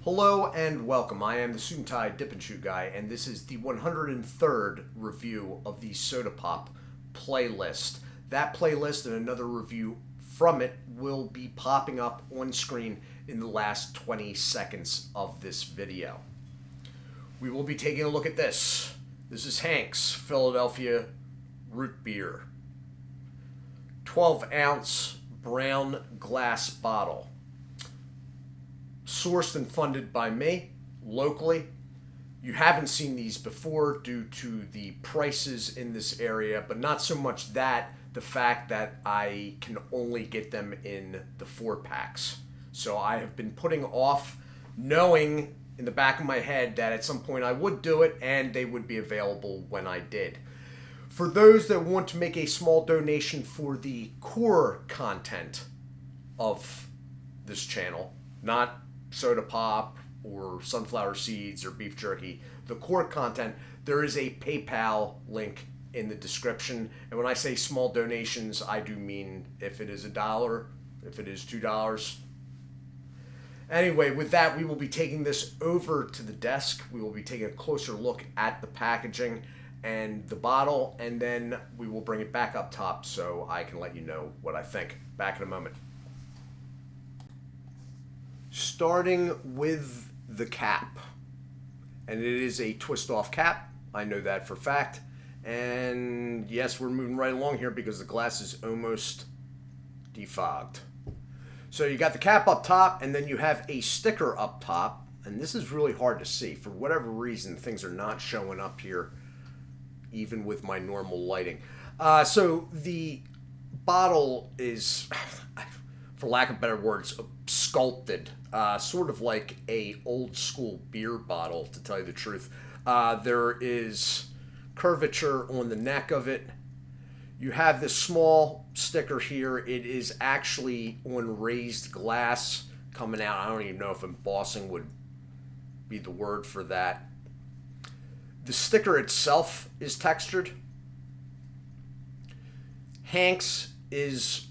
Hello and welcome. I am the Suit&Tie Dip&Chew Guy, and this is the 103rd review of the Soda Pop playlist. That playlist and another review from it will be popping up on screen in the last 20 seconds of this video. We will be taking a look at this. This is Hank's Philadelphia Root Beer. 12-ounce brown glass bottle. Sourced and funded by me, locally. You haven't seen these before due to the prices in this area, but not so much that, the fact that I can only get them in the 4-packs. So I have been putting off, knowing in the back of my head that at some point I would do it and they would be available when I did. For those that want to make a small donation for the core content of this channel, not soda pop or sunflower seeds or beef jerky, the core content, there is a PayPal link in the description. And when I say small donations, I do mean if it is $1, if it is $2. Anyway, with that, we will be taking this over to the desk. We will be taking a closer look at the packaging and the bottle, and then we will bring it back up top so I can let you know what I think. Back in a moment. Starting with the cap, and it is a twist-off cap. I know that for a fact. And yes, we're moving right along here because the glass is almost defogged. So you got the cap up top, and then you have a sticker up top, and this is really hard to see. For whatever reason, things are not showing up here, even with my normal lighting. So the bottle is, for lack of better words, sculpted, sort of like a old school beer bottle, to tell you the truth. There is curvature on the neck of it. You have this small sticker here. It is actually on raised glass coming out. I don't even know if embossing would be the word for that. The sticker itself is textured. Hank's is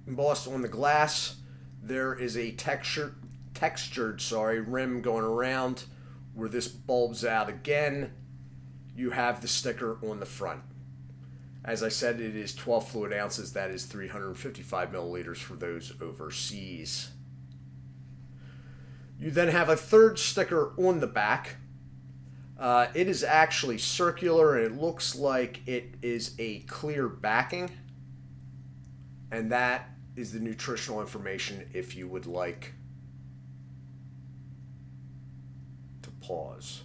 embossed on the glass. There is a textured rim going around where this bulbs out again. You have the sticker on the front. As I said, it is 12 fluid ounces. That is 355 milliliters for those overseas. You then have a third sticker on the back. It is actually circular, and it looks like it is a clear backing. And that is the nutritional information if you would like to pause.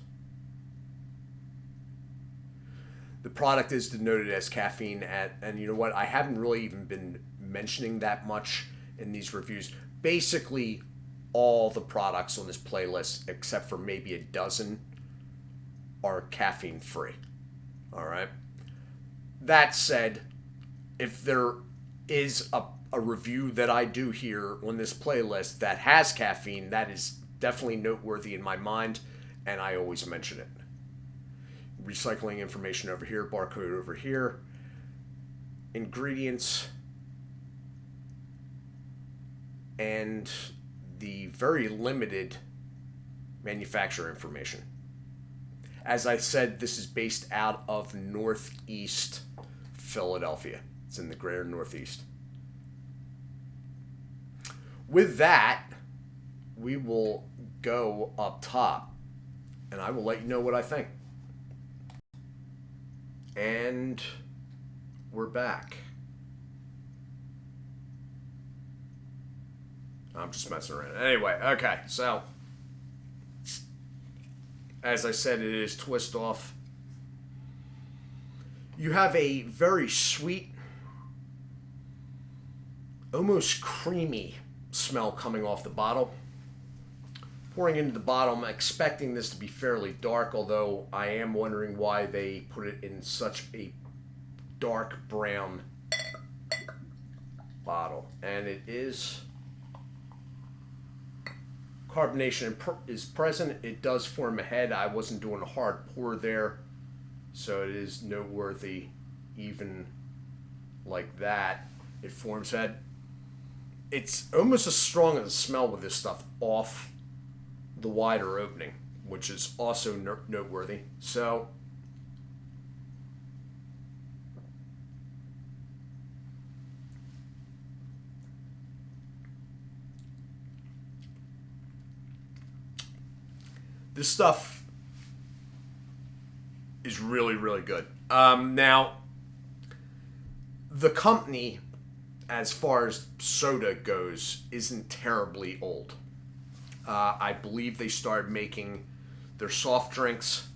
The product is denoted as caffeine and you know what? I haven't really even been mentioning that much in these reviews. Basically, all the products on this playlist, except for maybe a dozen, are caffeine free. All right. That said, if there is a review that I do here on this playlist that has caffeine, that is definitely noteworthy in my mind, and I always mention it. Recycling information over here, barcode over here, ingredients, and the very limited manufacturer information. As I said, this is based out of Northeast Philadelphia. It's in the greater Northeast. With that, we will go up top, and I will let you know what I think. And we're back. I'm just messing around. Anyway, okay, so as I said, it is twist off. You have a very sweet, almost creamy smell coming off the bottle. Pouring into the bottle, I'm expecting this to be fairly dark, although I am wondering why they put it in such a dark brown bottle. And it is, carbonation is present. It does form a head. I wasn't doing a hard pour there, so it is noteworthy even like that. It forms head. It's almost as strong as the smell with this stuff off the wider opening, which is also noteworthy. So this stuff is really, really good. Now, the company, as far as soda goes, isn't terribly old. I believe they started making their soft drinks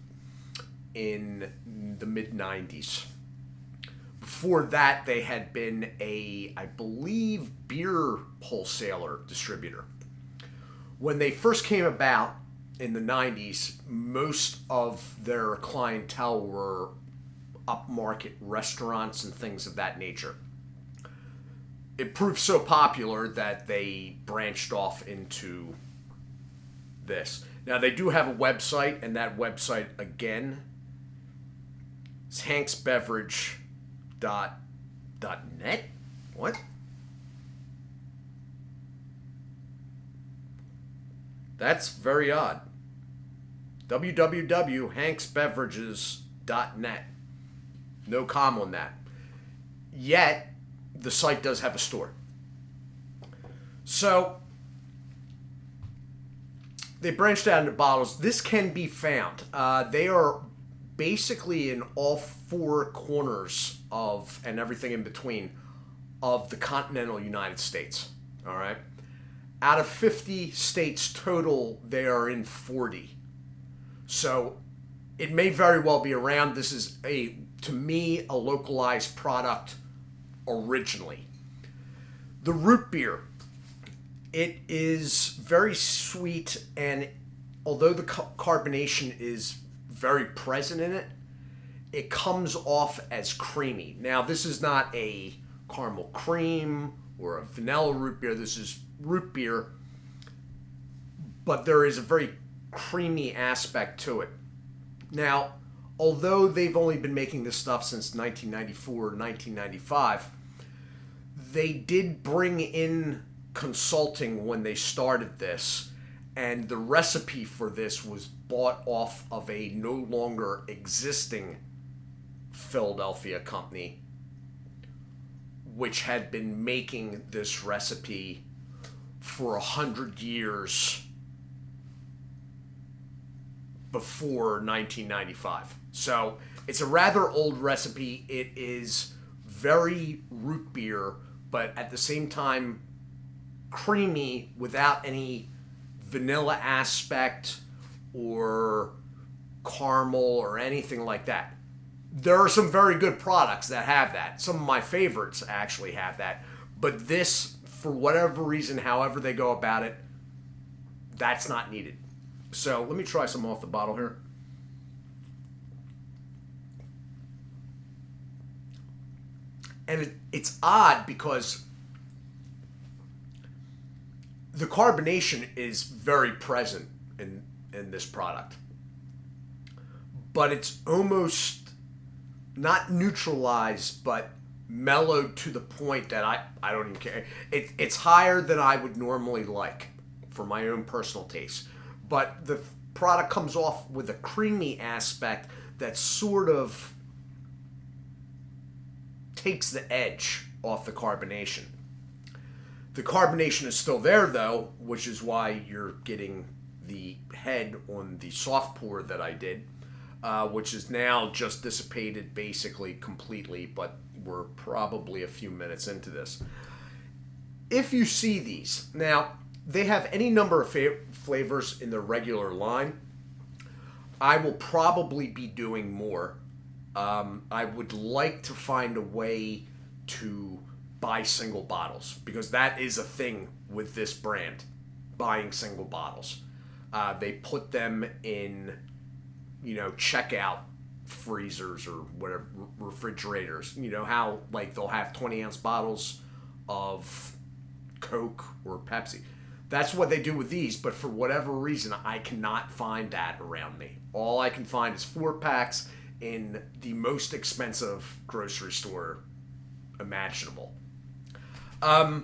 in the mid 90s. Before that, they had been I believe, beer wholesaler distributor. When they first came about in the 90s, most of their clientele were upmarket restaurants and things of that nature. It proved so popular that they branched off into this. Now, they do have a website, and that website, again, is hanksbeverage.net. What? That's very odd. www.hanksbeverages.net. No comment on that. Yet, the site does have a store. So, they branched out into bottles. This can be found. They are basically in all four corners of, and everything in between, of the continental United States. All right? Out of 50 states total, they are in 40. So it may very well be around. This is, to me, a localized product originally. The root beer, it is very sweet, and although the carbonation is very present in it, it comes off as creamy. Now, this is not a caramel cream or a vanilla root beer. This is root beer, but there is a very creamy aspect to it. Now, although they've only been making this stuff since 1994 or 1995, they did bring in consulting when they started this, and the recipe for this was bought off of a no longer existing Philadelphia company, which had been making this recipe for 100 years before 1995. So it's a rather old recipe. It is very root beer, but at the same time creamy without any vanilla aspect or caramel or anything like that. There are some very good products that have that. Some of my favorites actually have that. But this, for whatever reason, however they go about it, that's not needed. So let me try some off the bottle here. And it's odd because the carbonation is very present in this product. But it's almost not neutralized, but mellowed to the point that I don't even care. It's higher than I would normally like for my own personal taste. But the product comes off with a creamy aspect that sort of takes the edge off the carbonation. The carbonation is still there, though, which is why you're getting the head on the soft pour that I did, which is now just dissipated basically completely, but we're probably a few minutes into this. If you see these, now, they have any number of flavors in the regular line. I will probably be doing more. I would like to find a way to buy single bottles, because that is a thing with this brand, buying single bottles. They put them in, checkout freezers or whatever, refrigerators. You know how, like, they'll have 20-ounce bottles of Coke or Pepsi. That's what they do with these, but for whatever reason, I cannot find that around me. All I can find is 4-packs in the most expensive grocery store imaginable. That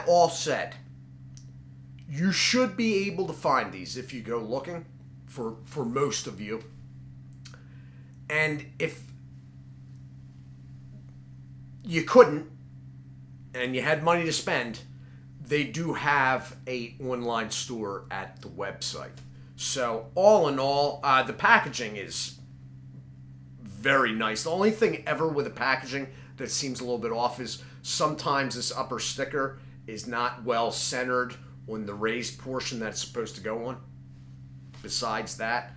all said, You should be able to find these if you go looking for most of you. And if you couldn't and you had money to spend, they do have a online store at the website. So all in all, the packaging is very nice. The only thing ever with the packaging that seems a little bit off is sometimes this upper sticker is not well centered on the raised portion that's supposed to go on. Besides that,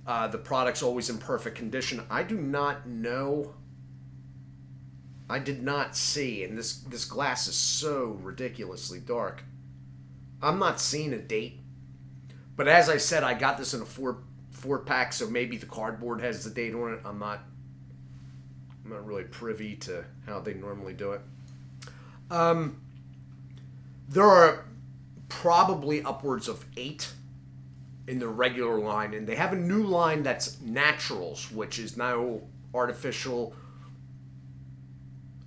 the product's always in perfect condition. I do not know. I did not see, and this glass is so ridiculously dark. I'm not seeing a date. But as I said, I got this in a four pack, so maybe the cardboard has the date on it. I'm not really privy to how they normally do it. There are probably upwards of 8 in the regular line, and they have a new line that's naturals, which is no artificial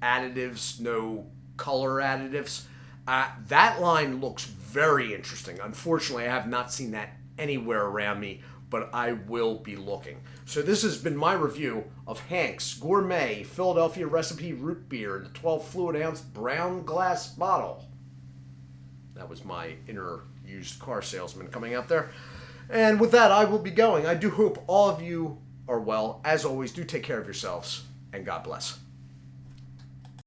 additives, no color additives. That line looks very interesting. Unfortunately, I have not seen that anywhere around me, but I will be looking. So this has been my review of Hank's Gourmet Philadelphia Recipe Root Beer in the 12 fluid ounce brown glass bottle. That was my inner used car salesman coming out there. And with that, I will be going. I do hope all of you are well. As always, do take care of yourselves, and God bless.